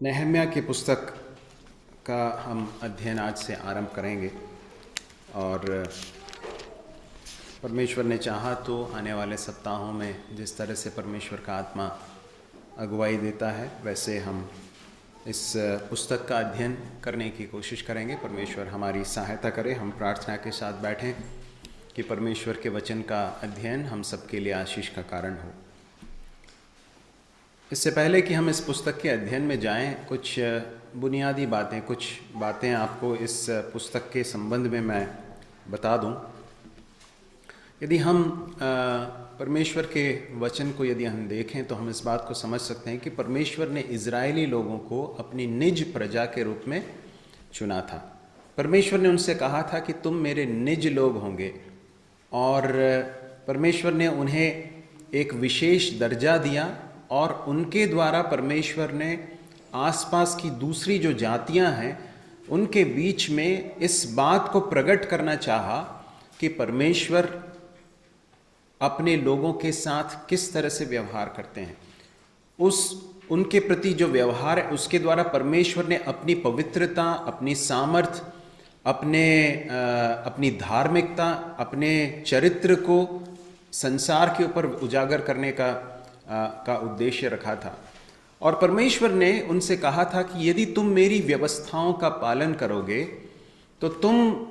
नेहम्या की पुस्तक का हम अध्ययन आज से आरंभ करेंगे और परमेश्वर ने चाहा तो आने वाले सप्ताहों में जिस तरह से परमेश्वर का आत्मा अगुवाई देता है वैसे हम इस पुस्तक का अध्ययन करने की कोशिश करेंगे। परमेश्वर हमारी सहायता करे। हम प्रार्थना के साथ बैठें कि परमेश्वर के वचन का अध्ययन हम सबके लिए आशीष का कारण हो। इससे पहले कि हम इस पुस्तक के अध्ययन में जाएं, कुछ बुनियादी बातें, कुछ बातें आपको इस पुस्तक के संबंध में मैं बता दूं। यदि हम परमेश्वर के वचन को यदि हम देखें तो हम इस बात को समझ सकते हैं कि परमेश्वर ने इजरायली लोगों को अपनी निज प्रजा के रूप में चुना था। परमेश्वर ने उनसे कहा था कि तुम मेरे निज लोग होंगे, और परमेश्वर ने उन्हें एक विशेष दर्जा दिया और उनके द्वारा परमेश्वर ने आसपास की दूसरी जो जातियां हैं उनके बीच में इस बात को प्रकट करना चाहा कि परमेश्वर अपने लोगों के साथ किस तरह से व्यवहार करते हैं। उनके प्रति जो व्यवहार है उसके द्वारा परमेश्वर ने अपनी पवित्रता, अपनी सामर्थ, अपनी धार्मिकता, अपने चरित्र को संसार के ऊपर उजागर करने का उद्देश्य रखा था। और परमेश्वर ने उनसे कहा था कि यदि तुम मेरी व्यवस्थाओं का पालन करोगे तो तुम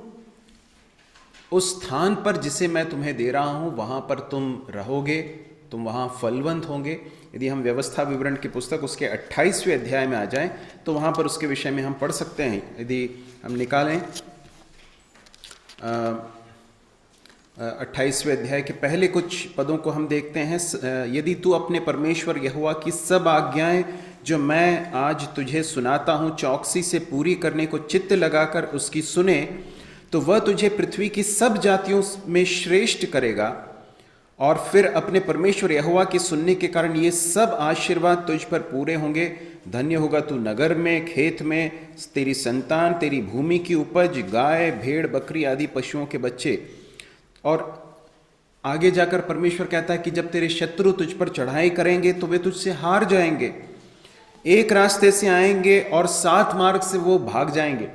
उस स्थान पर जिसे मैं तुम्हें दे रहा हूं वहां पर तुम रहोगे, तुम वहां फलवंत होंगे। यदि हम व्यवस्था विवरण की पुस्तक उसके 28वें अध्याय में आ जाएं तो वहां पर उसके विषय में हम पढ़ सकते हैं। यदि हम निकालें 28वें अध्याय के पहले कुछ पदों को हम देखते हैं। यदि तू अपने परमेश्वर यहोवा की सब आज्ञाएं जो मैं आज तुझे सुनाता हूं चौकसी से पूरी करने को चित्त लगाकर उसकी सुने तो वह तुझे पृथ्वी की सब जातियों में श्रेष्ठ करेगा। और फिर अपने परमेश्वर यहोवा की सुनने के कारण ये सब आशीर्वाद तुझ पर पूरे होंगे। धन्य होगा तू नगर में, खेत में, तेरी संतान, तेरी भूमि की उपज, गाय, भेड़, बकरी आदि पशुओं के बच्चे। और आगे जाकर परमेश्वर कहता है कि जब तेरे शत्रु तुझ पर चढ़ाई करेंगे तो वे तुझसे हार जाएंगे। एक रास्ते से आएंगे और 7 मार्ग से वो भाग जाएंगे।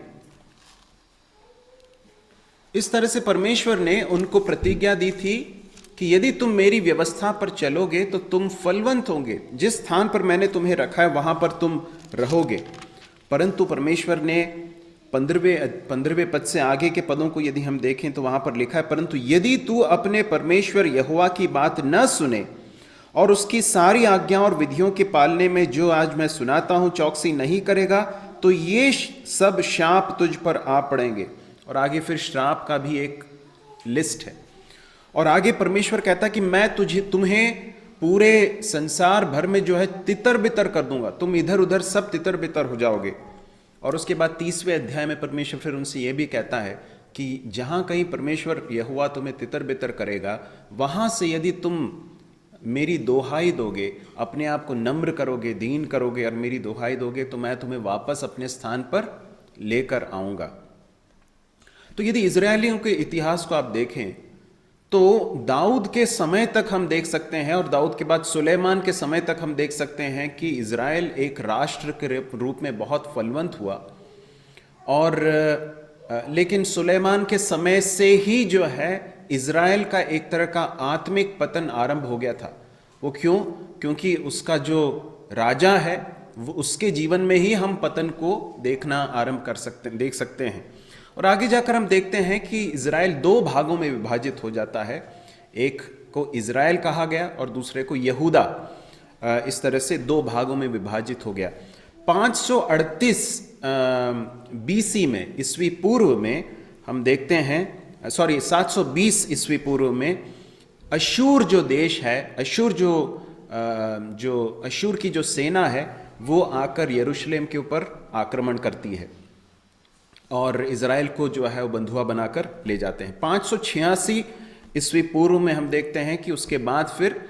इस तरह से परमेश्वर ने उनको प्रतिज्ञा दी थी कि यदि तुम मेरी व्यवस्था पर चलोगे तो तुम फलवंत होंगे। जिस स्थान पर मैंने तुम्हें रखा है वहां पर तुम रहोगे। परंतु परमेश्वर ने 15वें पद से आगे के पदों को यदि हम देखें तो वहां पर लिखा है, परंतु यदि तू अपने परमेश्वर यहोवा की बात न सुने और उसकी सारी आज्ञा और विधियों के पालने में जो आज मैं सुनाता हूं चौकसी नहीं करेगा तो ये सब शाप तुझ पर आ पड़ेंगे। और आगे फिर श्राप का भी एक लिस्ट है। और आगे परमेश्वर कहता कि मैं तुम्हें पूरे संसार भर में जो है तितर बितर कर दूंगा, तुम इधर उधर सब तितर बितर हो जाओगे। और उसके बाद 30वें अध्याय में परमेश्वर फिर उनसे यह भी कहता है कि जहां कहीं परमेश्वर यहोवा तुम्हें तितर बितर करेगा वहां से यदि तुम मेरी दोहाई दोगे, अपने आप को नम्र करोगे, दीन करोगे और मेरी दोहाई दोगे तो मैं तुम्हें वापस अपने स्थान पर लेकर आऊंगा। तो यदि इजरायलियों के इतिहास को आप देखें तो दाऊद के समय तक हम देख सकते हैं और दाऊद के बाद सुलेमान के समय तक हम देख सकते हैं कि इजराइल एक राष्ट्र के रूप में बहुत फलवंत हुआ। और लेकिन सुलेमान के समय से ही जो है इजराइल का एक तरह का आत्मिक पतन आरंभ हो गया था। वो क्यों? क्योंकि उसका जो राजा है वो उसके जीवन में ही हम पतन को देख सकते हैं। और आगे जाकर हम देखते हैं कि इजराइल 2 भागों में विभाजित हो जाता है। एक को इजराइल कहा गया और दूसरे को यहूदा। इस तरह से 2 भागों में विभाजित हो गया। 538 बीसी में, ईस्वी पूर्व में हम देखते हैं, 720 ईस्वी पूर्व में अशूर जो देश है, अशूर अशूर की जो सेना है वो आकर यरूशलेम के ऊपर आक्रमण करती है और इजराइल को जो है वो बंधुआ बनाकर ले जाते हैं। 586 ईस्वी पूर्व में हम देखते हैं कि उसके बाद फिर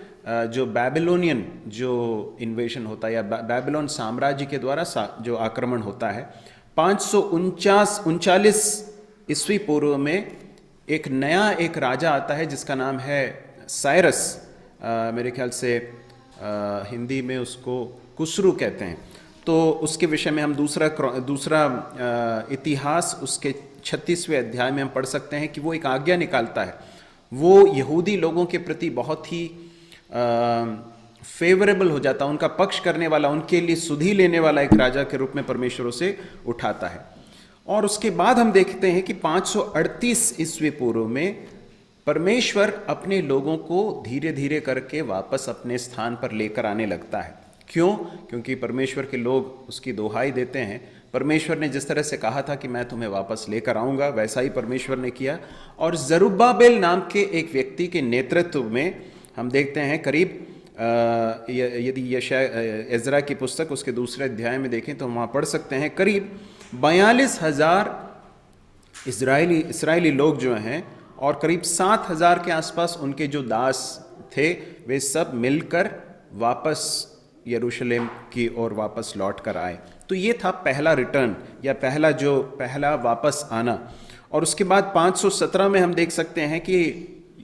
जो बैबिलोनियन जो इन्वेशन होता है या बैबिलोन साम्राज्य के द्वारा जो आक्रमण होता है, 539 ईस्वी पूर्व में एक राजा आता है जिसका नाम है साइरस। मेरे ख्याल से हिंदी में उसको कुसरू कहते हैं। तो उसके विषय में हम दूसरा इतिहास उसके 36वें अध्याय में हम पढ़ सकते हैं कि वो एक आज्ञा निकालता है। वो यहूदी लोगों के प्रति बहुत ही फेवरेबल हो जाता है, उनका पक्ष करने वाला, उनके लिए सुधि लेने वाला एक राजा के रूप में परमेश्वर उसे उठाता है। और उसके बाद हम देखते हैं कि 538 ईस्वी पूर्व में परमेश्वर अपने लोगों को धीरे धीरे करके वापस अपने स्थान पर लेकर आने लगता है। क्यों? क्योंकि परमेश्वर के लोग उसकी दोहाई देते हैं। परमेश्वर ने जिस तरह से कहा था कि मैं तुम्हें वापस लेकर आऊँगा, वैसा ही परमेश्वर ने किया। और जरुब्बाबेल नाम के एक व्यक्ति के नेतृत्व में हम देखते हैं करीब यदि एजरा की पुस्तक उसके दूसरे अध्याय में देखें तो हम वहाँ पढ़ सकते हैं करीब 42,000 इसराइली लोग जो हैं और करीब 7,000 के आसपास उनके जो दास थे, वे सब मिलकर वापस यरूशलेम की ओर वापस लौट कर आए। तो ये था पहला रिटर्न या पहला वापस आना। और उसके बाद 517 में हम देख सकते हैं कि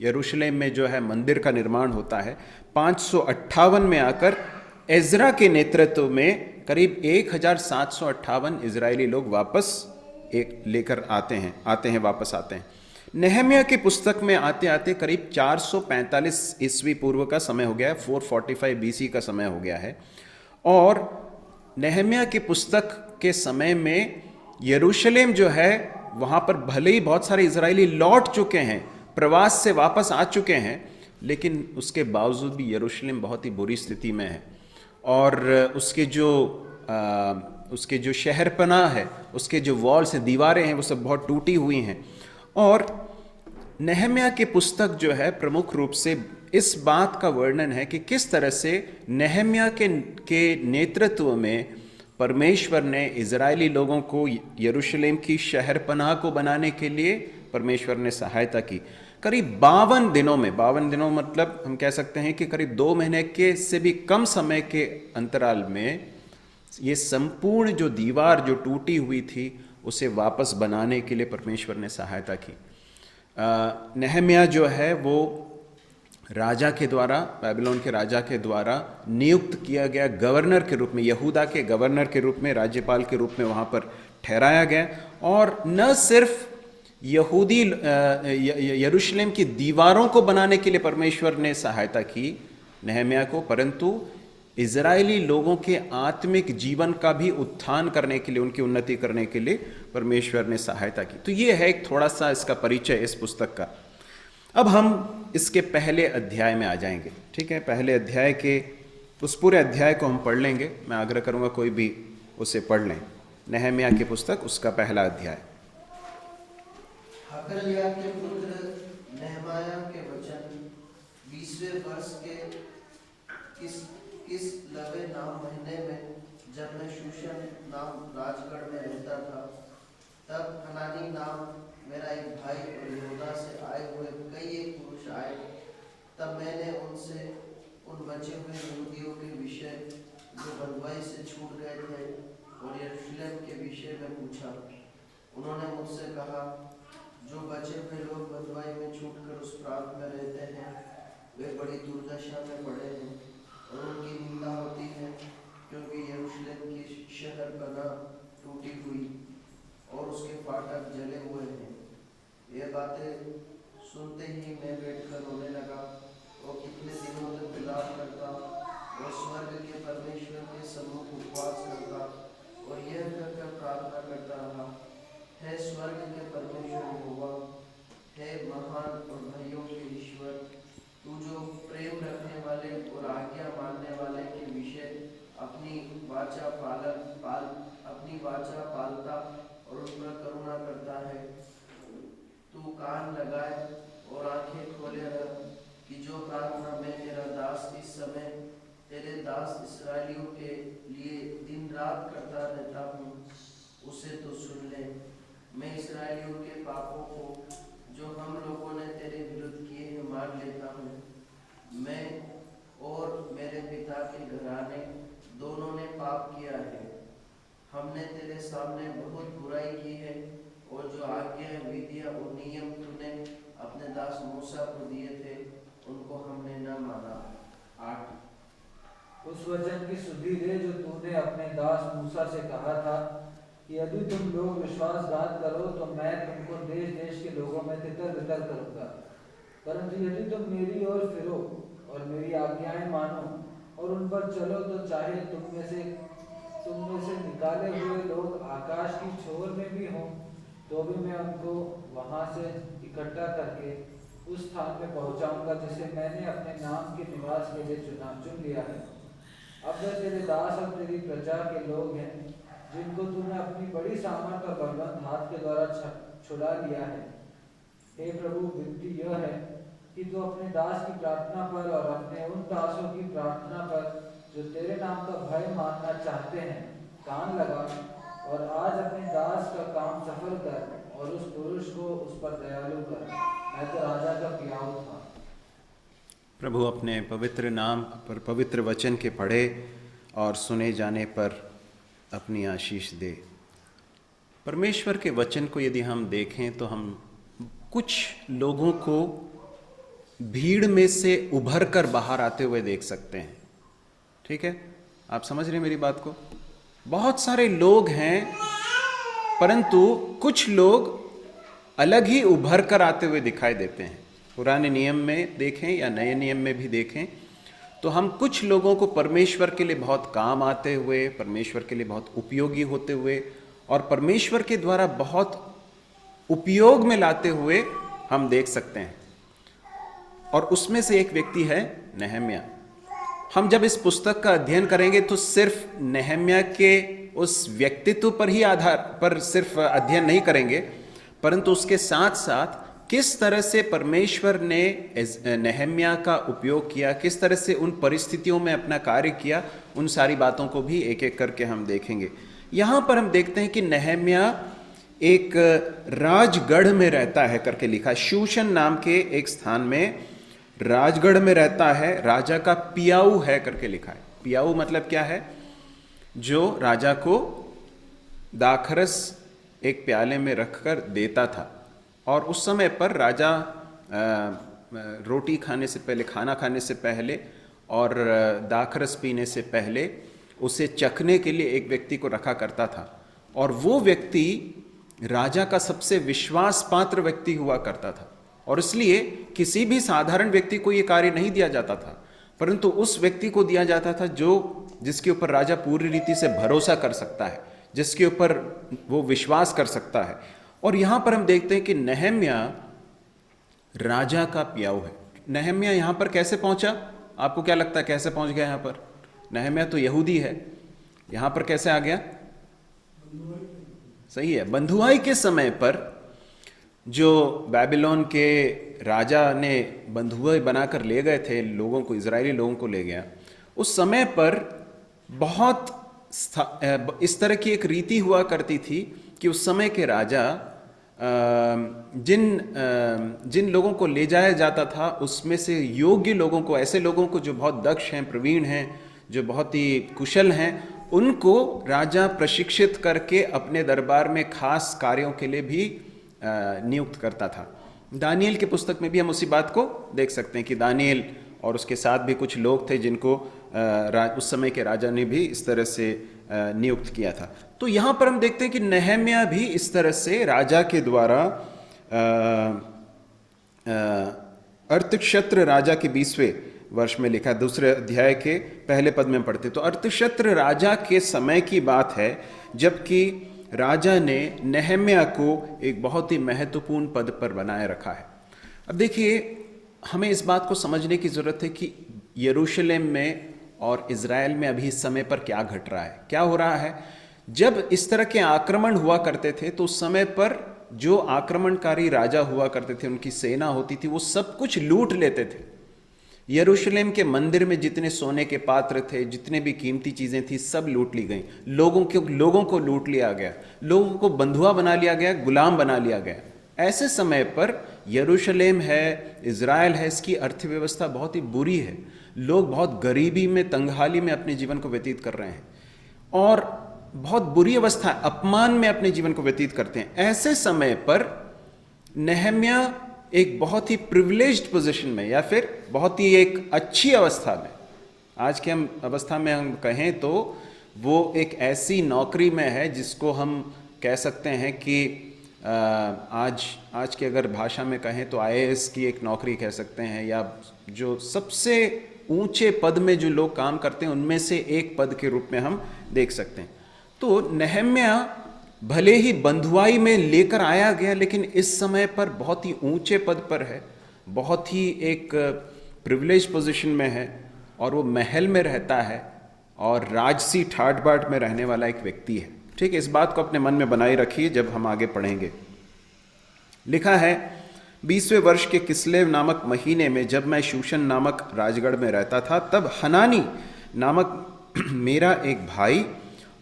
यरूशलेम में जो है मंदिर का निर्माण होता है। 558 में आकर एजरा के नेतृत्व में करीब 1758 इजरायली लोग वापस लेकर आते हैं। नेहम्याह की पुस्तक में आते आते करीब 445 ईस्वी पूर्व का समय हो गया है, 445 बीसी का समय हो गया है। और नेहम्याह की पुस्तक के समय में यरूशलेम जो है वहाँ पर भले ही बहुत सारे इजरायली लौट चुके हैं, प्रवास से वापस आ चुके हैं, लेकिन उसके बावजूद भी यरूशलेम बहुत ही बुरी स्थिति में है। और उसके जो शहरपनाह है, उसके जो वॉल्स हैं, दीवारें हैं, वो सब बहुत टूटी हुई हैं। और नेहम्याह की पुस्तक जो है प्रमुख रूप से इस बात का वर्णन है कि किस तरह से नेहम्याह के नेतृत्व में परमेश्वर ने इजरायली लोगों को यरूशलेम की शहरपनाह को बनाने के लिए परमेश्वर ने सहायता की। करीब 52 दिनों में, 52 दिनों मतलब हम कह सकते हैं कि करीब 2 महीने के से भी कम समय के अंतराल में ये संपूर्ण जो दीवार जो टूटी हुई थी उसे वापस बनाने के लिए परमेश्वर ने सहायता की। नेहम्याह जो है वो राजा के द्वारा, बाबिलोन के राजा के द्वारा नियुक्त किया गया गवर्नर के रूप में, यहूदा के गवर्नर के रूप में, राज्यपाल के रूप में वहाँ पर ठहराया गया। और न सिर्फ यरूशलेम की दीवारों को बनाने के लिए परमेश्वर ने सहायता की नेहम्याह को, परंतु इजरायली लोगों के आत्मिक जीवन का भी उत्थान करने के लिए, उनकी उन्नति करने के लिए परमेश्वर ने सहायता की। तो ये है एक थोड़ा सा इसका परिचय इस पुस्तक का। अब हम इसके पहले अध्याय में आ जाएंगे। ठीक है, पहले अध्याय के उस पूरे अध्याय को हम पढ़ लेंगे। मैं आग्रह करूंगा कोई भी उसे पढ़ लें। नेहम्याह की पुस्तक उसका पहला अध्याय। हकलिया के पुत्र नेहम्याह के वचन 20वें वर्ष के किस लवे नाम महीने में, जब मैं शूशन नाम राजगढ़ में रहता था, तब हनानी नाम मेरा एक भाई और यहूदा से आए हुए कई एक पुरुष आए। तब मैंने उनसे उन बचे हुए यहूदियों के विषय जो बंधुआई से छूट गए थे और यरूशलेम के विषय में पूछा। उन्होंने मुझसे कहा, जो बचे हुए लोग बंधुआई में छूटकर उस प्रांत में रहते हैं, वे बड़ी दुर्दशा में पड़े हैं और उनकी निंदा होती है, क्योंकि यरूशलेम की शहरपनाह टूटी हुई और उसके फाटक जले हुए हैं। ये बातें सुनते ही मैं बैठकर रोने लगा और कितने दिनों तक विलाप करता और स्वर्ग के परमेश्वर के सम्मुख उपवास करता और यह कहकर प्रार्थना करता रहा, हे स्वर्ग के परमेश्वर यहोवा, हे महान और भाइयों के ईश्वर, तू जो प्रेम रखने वाले और आज्ञा मानने वाले के विषय अपनी वाचा पालता और उन पर करुणा करता है, तू कान लगाए और आंखें खोले रह कि जो प्रार्थना मैं तेरा दास इस समय तेरे दास इस्राएलियों के लिए दिन रात करता रहता हूँ, उसे तो सुन ले। मैं इस्राएलियों के पापों को जो हम लोगों ने तेरे विरुद्ध किए हैं मान लेता हूँ। मैं और मेरे पिता के घराने दोनों ने पाप किया है। हमने तेरे सामने बहुत बुराई की है और जो आज्ञा, विधियाँ और नियम तूने अपने दास मूसा को दिए थे, उनको हमने न माना। 8 उस वचन की सुधि दे जो तूने अपने दास मूसा से कहा था कि यदि तुम लोग विश्वासघात करो तो मैं तुमको देश देश के लोगों में तितर बितर करूंगा। परंतु यदि तुम मेरी ओर फिरो और मेरी आज्ञाएं मानो और उन पर चलो तो चाहे तुम में से निकाले हुए लोग आकाश की छोर में भी हों तो भी मैं उनको वहां से इकट्ठा करके उस स्थान में पहुंचाऊंगा जिसे मैंने अपने नाम के निवास के लिए चुन लिया है। अब वे तेरे दास और तेरी प्रजा के लोग हैं जिनको तूने अपनी बड़ी सामर्थ और बलवंत हाथ के द्वारा छुड़ा लिया है। हे प्रभु, विनती यह है कि तू अपने दास की प्रार्थना पर और अपने उन दासों की प्रार्थना पर जो तेरे नाम का भय मानना चाहते हैं कान लगा और आज अपने दास का काम सफल कर और उस पुरुष को उस पर दयालु कर। मैं तो राजा का पियाऊ था। प्रभु अपने पवित्र नाम पर पवित्र वचन के पढ़े और सुने जाने पर अपनी आशीष दे। परमेश्वर के वचन को यदि हम देखें तो हम कुछ लोगों को भीड़ में से उभर कर बाहर आते हुए देख सकते हैं। ठीक है, आप समझ रहे हैं मेरी बात को? बहुत सारे लोग हैं, परंतु कुछ लोग अलग ही उभर कर आते हुए दिखाई देते हैं। पुराने नियम में देखें या नए नियम में भी देखें तो हम कुछ लोगों को परमेश्वर के लिए बहुत काम आते हुए, परमेश्वर के लिए बहुत उपयोगी होते हुए और परमेश्वर के द्वारा बहुत उपयोग में लाते हुए हम देख सकते हैं। और उसमें से एक व्यक्ति है नेहम्याह। हम जब इस पुस्तक का अध्ययन करेंगे तो सिर्फ नेहम्याह के उस व्यक्तित्व पर ही आधार पर सिर्फ अध्ययन नहीं करेंगे, परंतु उसके साथ साथ किस तरह से परमेश्वर ने नेहम्याह का उपयोग किया, किस तरह से उन परिस्थितियों में अपना कार्य किया, उन सारी बातों को भी एक एक करके हम देखेंगे। यहाँ पर हम देखते हैं कि नेहम्याह एक राजगढ़ में रहता है करके लिखा। शूशन नाम के एक स्थान में राजगढ़ में रहता है, राजा का पियाऊ है करके लिखा है। पियाऊ मतलब क्या है? जो राजा को दाखरस एक प्याले में रखकर देता था। और उस समय पर राजा रोटी खाने से पहले, खाना खाने से पहले और दाखरस पीने से पहले उसे चखने के लिए एक व्यक्ति को रखा करता था। और वो व्यक्ति राजा का सबसे विश्वास पात्र व्यक्ति हुआ करता था। और इसलिए किसी भी साधारण व्यक्ति को ये कार्य नहीं दिया जाता था, परंतु उस व्यक्ति को दिया जाता था जिसके ऊपर राजा पूरी रीति से भरोसा कर सकता है, जिसके ऊपर वो विश्वास कर सकता है। और यहाँ पर हम देखते हैं कि नेहम्याह राजा का पियाऊ है। नेहम्याह यहाँ पर कैसे पहुँचा? आपको क्या लगता है कैसे पहुँच गया यहाँ पर? नेहम्याह तो यहूदी है, यहाँ पर कैसे आ गया? सही है, बंधुआई के समय पर जो बाबिलोन के राजा ने बंधुआई बनाकर ले गए थे लोगों को, इजरायली लोगों को ले गया, उस समय पर बहुत इस तरह की एक रीति हुआ करती थी कि उस समय के राजा जिन लोगों को ले जाया जाता था उसमें से योग्य लोगों को, ऐसे लोगों को जो बहुत दक्ष हैं, प्रवीण हैं, जो बहुत ही कुशल हैं, उनको राजा प्रशिक्षित करके अपने दरबार में खास कार्यों के लिए भी नियुक्त करता था। दानियल की पुस्तक में भी हम उसी बात को देख सकते हैं कि दानियल और उसके साथ भी कुछ लोग थे जिनको उस समय के राजा ने भी इस तरह से नियुक्त किया था। तो यहाँ पर हम देखते हैं कि नेहम्याह भी इस तरह से राजा के द्वारा अर्थक्षेत्र राजा के 20वें वर्ष में लिखा, दूसरे अध्याय के पहले पद में पढ़ते तो अर्थक्षेत्र राजा के समय की बात है, जबकि राजा ने नेहम्याह को एक बहुत ही महत्वपूर्ण पद पर बनाए रखा है। अब देखिए, हमें इस बात को समझने की ज़रूरत है कि यरूशलेम में और इज़राइल में अभी इस समय पर क्या घट रहा है, क्या हो रहा है। जब इस तरह के आक्रमण हुआ करते थे तो उस समय पर जो आक्रमणकारी राजा हुआ करते थे, उनकी सेना होती थी, वो सब कुछ लूट लेते थे। यरूशलेम के मंदिर में जितने सोने के पात्र थे, जितने भी कीमती चीज़ें थी, सब लूट ली गई। लोगों को लूट लिया गया, लोगों को बंधुआ बना लिया गया, गुलाम बना लिया गया। ऐसे समय पर यरूशलेम है, इज़राइल है, इसकी अर्थव्यवस्था बहुत ही बुरी है। लोग बहुत गरीबी में, तंगहाली में अपने जीवन को व्यतीत कर रहे हैं और बहुत बुरी अवस्था, अपमान में अपने जीवन को व्यतीत करते हैं। ऐसे समय पर नेहम्याह एक बहुत ही प्रिविलेज्ड पोजीशन में या फिर बहुत ही एक अच्छी अवस्था में आज के हम अवस्था में हम कहें तो वो एक ऐसी नौकरी में है जिसको हम कह सकते हैं कि आज के अगर भाषा में कहें तो आईएएस की एक नौकरी कह सकते हैं, या जो सबसे ऊंचे पद में जो लोग काम करते हैं उनमें से एक पद के रूप में हम देख सकते हैं। तो नहम्याह भले ही बंधुआई में लेकर आया गया, लेकिन इस समय पर बहुत ही ऊंचे पद पर है, बहुत ही एक प्रिविलेज पोजीशन में है, और वो महल में रहता है और राजसी ठाट बाट में रहने वाला एक व्यक्ति है। ठीक है, इस बात को अपने मन में बनाए रखिए जब हम आगे पढ़ेंगे। लिखा है 20वें वर्ष के किस्लेव नामक महीने में जब मैं शूशन नामक राजगढ़ में रहता था, तब हनानी नामक मेरा एक भाई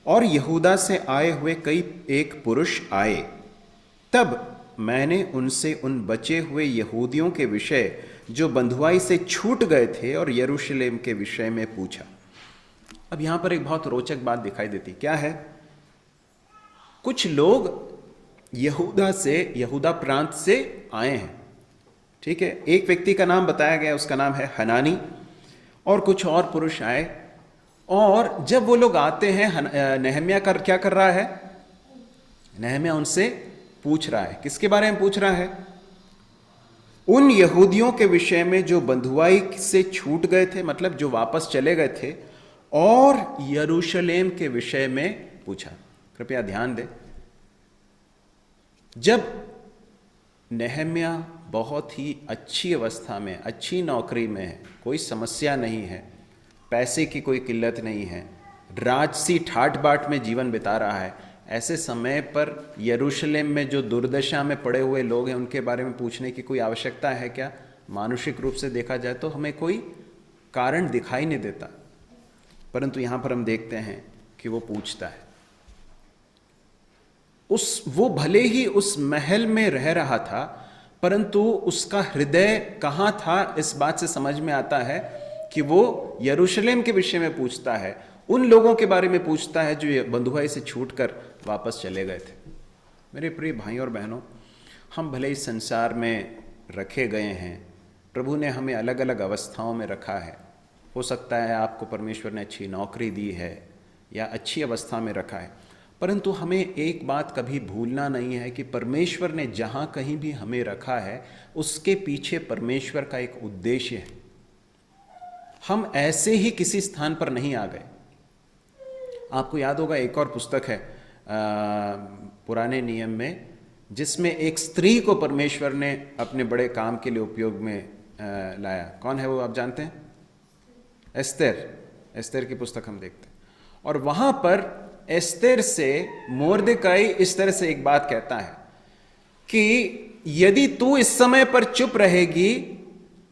और यहूदा से आए हुए कई एक पुरुष आए। तब मैंने उनसे उन बचे हुए यहूदियों के विषय जो बंधुआई से छूट गए थे और यरूशलेम के विषय में पूछा। अब यहां पर एक बहुत रोचक बात दिखाई देती, क्या है? कुछ लोग यहूदा प्रांत से आए हैं। ठीक है, एक व्यक्ति का नाम बताया गया, उसका नाम है हनानी, और कुछ और पुरुष आए। और जब वो लोग आते हैं, नहम्याह क्या कर रहा है? नहम्याह उनसे पूछ रहा है। किसके बारे में पूछ रहा है? उन यहूदियों के विषय में जो बंधुआई से छूट गए थे, मतलब जो वापस चले गए थे, और यरूशलेम के विषय में पूछा। कृपया ध्यान दें, जब नहम्याह बहुत ही अच्छी अवस्था में, अच्छी नौकरी में है, कोई समस्या नहीं है, पैसे की कोई किल्लत नहीं है, राजसी ठाट बाट में जीवन बिता रहा है, ऐसे समय पर यरूशलेम में जो दुर्दशा में पड़े हुए लोग हैं उनके बारे में पूछने की कोई आवश्यकता है क्या? मानुषिक रूप से देखा जाए तो हमें कोई कारण दिखाई नहीं देता, परंतु यहां पर हम देखते हैं कि वो पूछता है। वो भले ही उस महल में रह रहा था, परंतु उसका हृदय कहां था, इस बात से समझ में आता है कि वो यरूशलेम के विषय में पूछता है, उन लोगों के बारे में पूछता है जो बंधुआई से छूटकर वापस चले गए थे। मेरे प्रिय भाइयों और बहनों, हम भले इस संसार में रखे गए हैं, प्रभु ने हमें अलग अलग अवस्थाओं में रखा है। हो सकता है आपको परमेश्वर ने अच्छी नौकरी दी है या अच्छी अवस्था में रखा है, परंतु हमें एक बात कभी भूलना नहीं है कि परमेश्वर ने जहाँ कहीं भी हमें रखा है उसके पीछे परमेश्वर का एक उद्देश्य है। हम ऐसे ही किसी स्थान पर नहीं आ गए। आपको याद होगा एक और पुस्तक है पुराने नियम में, जिसमें एक स्त्री को परमेश्वर ने अपने बड़े काम के लिए उपयोग में लाया। कौन है वो, आप जानते हैं? एस्तेर की पुस्तक हम देखते हैं, और वहां पर एस्तेर से मोर्देकाई इस तरह से एक बात कहता है कि यदि तू इस समय पर चुप रहेगी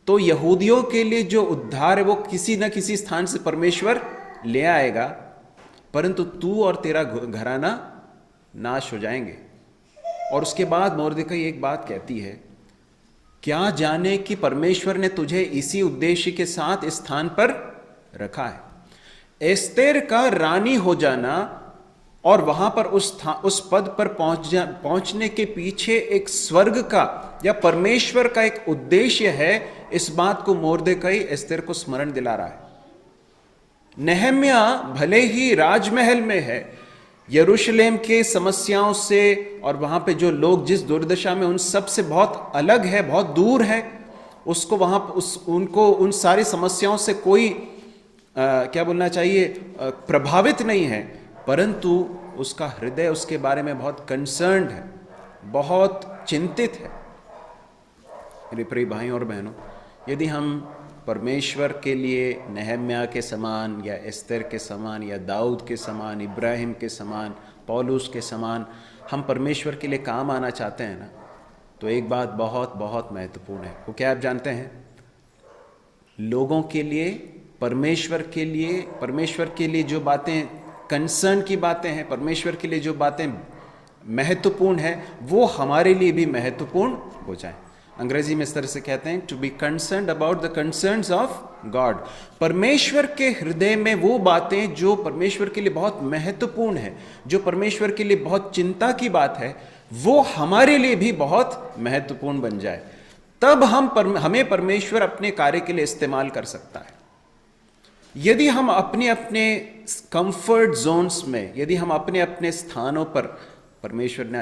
तो यहूदियों के लिए जो उद्धार है वो किसी न किसी स्थान से परमेश्वर ले आएगा, परंतु तू और तेरा घराना नाश हो जाएंगे। और उसके बाद मोर्देकाई एक बात कहती है, क्या जाने कि परमेश्वर ने तुझे इसी उद्देश्य के साथ इस स्थान पर रखा है। एस्तेर का रानी हो जाना और वहां पर उस पद पर पहुंचने के पीछे एक स्वर्ग का या परमेश्वर का एक उद्देश्य है, इस बात को मोर्देकाई एस्तेर को स्मरण दिला रहा है। नहम्याह भले ही राजमहल में है, यरूशलेम के समस्याओं से और वहां पे जो लोग जिस दुर्दशा में उन सब से बहुत अलग है, बहुत दूर है, उसको वहां उनको उन सारी समस्याओं से कोई क्या बोलना चाहिए, प्रभावित नहीं है, परंतु उसका हृदय उसके बारे में बहुत कंसर्न्ड है, बहुत चिंतित है। मेरे प्रिय भाइयों और बहनों, यदि हम परमेश्वर के लिए नहम्याह के समान या एस्तेर के समान या दाऊद के समान, इब्राहिम के समान, पौलुस के समान हम परमेश्वर के लिए काम आना चाहते हैं ना, तो एक बात बहुत बहुत महत्वपूर्ण है। वो क्या आप जानते हैं? लोगों के लिए, परमेश्वर के लिए जो बातें कंसर्न की बातें हैं, परमेश्वर के लिए जो बातें महत्वपूर्ण है, वो हमारे लिए भी महत्वपूर्ण हो जाए। अंग्रेजी में इस तरह से कहते हैं, to be concerned about the concerns of God. परमेश्वर के हृदय में वो बातें जो परमेश्वर के लिए बहुत महत्वपूर्ण है, जो परमेश्वर के लिए बहुत चिंता की बात है, वो हमारे लिए भी बहुत महत्वपूर्ण बन जाए, तब हमें परमेश्वर अपने कार्य के लिए इस्तेमाल कर सकता है। यदि हम अपने अपने कंफर्ट जोन्स में, यदि हम अपने अपने स्थानों पर, परमेश्वर ने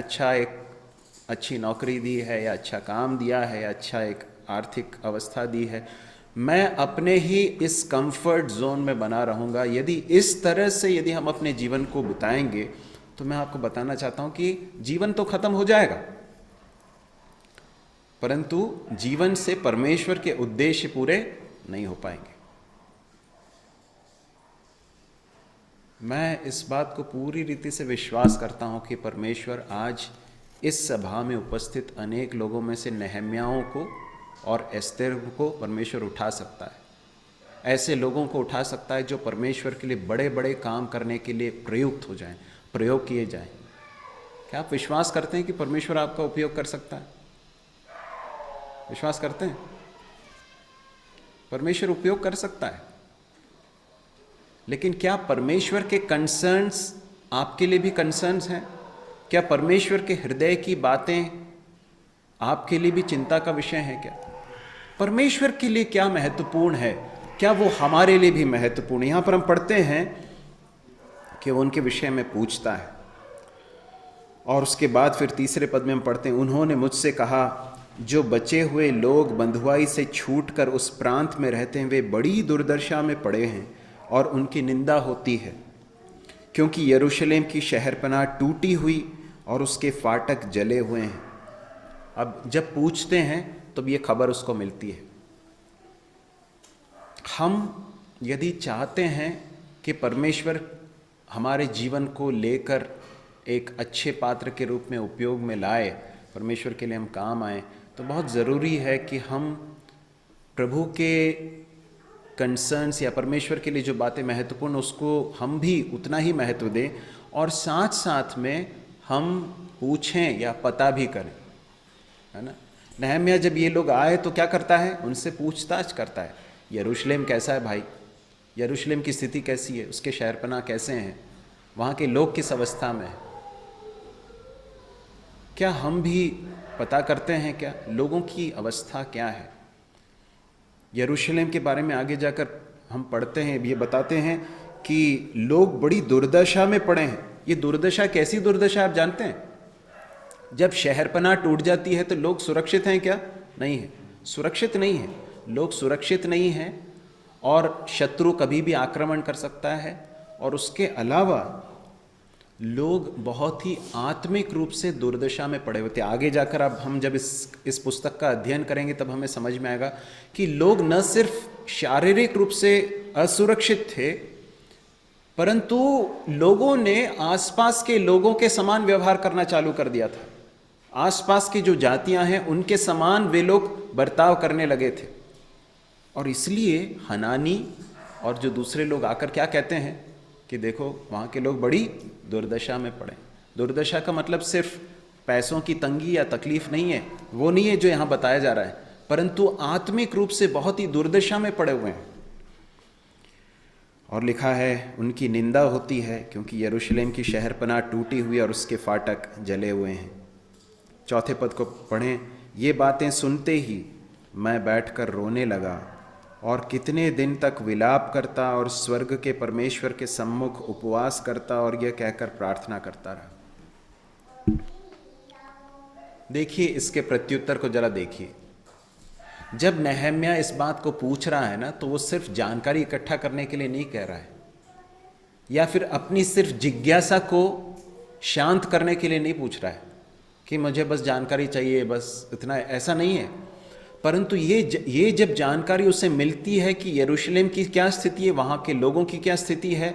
अच्छी नौकरी दी है या अच्छा काम दिया है या अच्छा एक आर्थिक अवस्था दी है, मैं अपने ही इस कंफर्ट जोन में बना रहूँगा, यदि इस तरह से यदि हम अपने जीवन को बिताएंगे, तो मैं आपको बताना चाहता हूँ कि जीवन तो खत्म हो जाएगा, परंतु जीवन से परमेश्वर के उद्देश्य पूरे नहीं हो पाएंगे। मैं इस बात को पूरी रीति से विश्वास करता हूं कि परमेश्वर आज इस सभा में उपस्थित अनेक लोगों में से नहम्याओं को और एस्तेर को परमेश्वर उठा सकता है। ऐसे लोगों को उठा सकता है जो परमेश्वर के लिए बड़े बड़े काम करने के लिए प्रयुक्त हो जाएं, प्रयोग किए जाएं। क्या आप विश्वास करते हैं कि परमेश्वर आपका उपयोग कर सकता है? विश्वास करते हैं? परमेश्वर उपयोग कर सकता है, लेकिन क्या परमेश्वर के कंसर्न्स आपके लिए भी कंसर्न्स हैं? क्या परमेश्वर के हृदय की बातें आपके लिए भी चिंता का विषय है? क्या परमेश्वर के लिए क्या महत्वपूर्ण है, क्या वो हमारे लिए भी महत्वपूर्ण है? यहां पर हम पढ़ते हैं कि वो उनके विषय में पूछता है, और उसके बाद फिर तीसरे पद में हम पढ़ते हैं, उन्होंने मुझसे कहा, जो बचे हुए लोग बंधुआई से छूटकर उस प्रांत में रहते हैं, वे बड़ी दुर्दशा में पड़े हैं और उनकी निंदा होती है, क्योंकि यरूशलेम की शहरपनाह टूटी हुई और उसके फाटक जले हुए हैं। अब जब पूछते हैं तब ये खबर उसको मिलती है। हम यदि चाहते हैं कि परमेश्वर हमारे जीवन को लेकर एक अच्छे पात्र के रूप में उपयोग में लाए, परमेश्वर के लिए हम काम आए, तो बहुत ज़रूरी है कि हम प्रभु के कंसर्न्स या परमेश्वर के लिए जो बातें महत्वपूर्ण, उसको हम भी उतना ही महत्व दें, और साथ साथ में हम पूछें या पता भी करें, है ना। नहम्याह जब ये लोग आए तो क्या करता है? उनसे पूछताछ करता है, यरूशलेम कैसा है भाई, यरूशलेम की स्थिति कैसी है, उसके शहरपनाह कैसे हैं, वहाँ के लोग किस अवस्था में हैं। क्या हम भी पता करते हैं? क्या लोगों की अवस्था क्या है? यरूशलेम के बारे में आगे जाकर हम पढ़ते हैं, ये बताते हैं कि लोग बड़ी दुर्दशा में पड़े हैं। ये दुर्दशा कैसी दुर्दशा आप जानते हैं? जब शहरपनाह टूट जाती है तो लोग सुरक्षित हैं क्या? नहीं है, सुरक्षित नहीं है, लोग सुरक्षित नहीं हैं, और शत्रु कभी भी आक्रमण कर सकता है, और उसके अलावा लोग बहुत ही आत्मिक रूप से दुर्दशा में पड़े होते हैं। आगे जाकर अब हम जब इस पुस्तक का अध्ययन करेंगे तब हमें समझ में आएगा कि लोग न सिर्फ शारीरिक रूप से असुरक्षित थे, परंतु लोगों ने आसपास के लोगों के समान व्यवहार करना चालू कर दिया था। आसपास की जो जातियां हैं उनके समान वे लोग बर्ताव करने लगे थे, और इसलिए हनानी और जो दूसरे लोग आकर क्या कहते हैं कि देखो वहाँ के लोग बड़ी दुर्दशा में पड़े। दुर्दशा का मतलब सिर्फ पैसों की तंगी या तकलीफ नहीं है, वो नहीं है जो यहाँ बताया जा रहा है, परंतु आत्मिक रूप से बहुत ही दुर्दशा में पड़े हुए हैं। और लिखा है उनकी निंदा होती है, क्योंकि यरूशलेम की शहरपनाह टूटी हुई और उसके फाटक जले हुए हैं। चौथे पद को पढ़ें, ये बातें सुनते ही मैं बैठकर रोने लगा और कितने दिन तक विलाप करता और स्वर्ग के परमेश्वर के सम्मुख उपवास करता और यह कहकर प्रार्थना करता रहा। देखिए इसके प्रत्युत्तर को जरा देखिए। जब नहम्याह इस बात को पूछ रहा है ना, तो वो सिर्फ जानकारी इकट्ठा करने के लिए नहीं कह रहा है, या फिर अपनी सिर्फ जिज्ञासा को शांत करने के लिए नहीं पूछ रहा है कि मुझे बस जानकारी चाहिए, बस इतना, ऐसा नहीं है। परंतु ये जब जानकारी उसे मिलती है कि यरूशलेम की क्या स्थिति है, वहाँ के लोगों की क्या स्थिति है,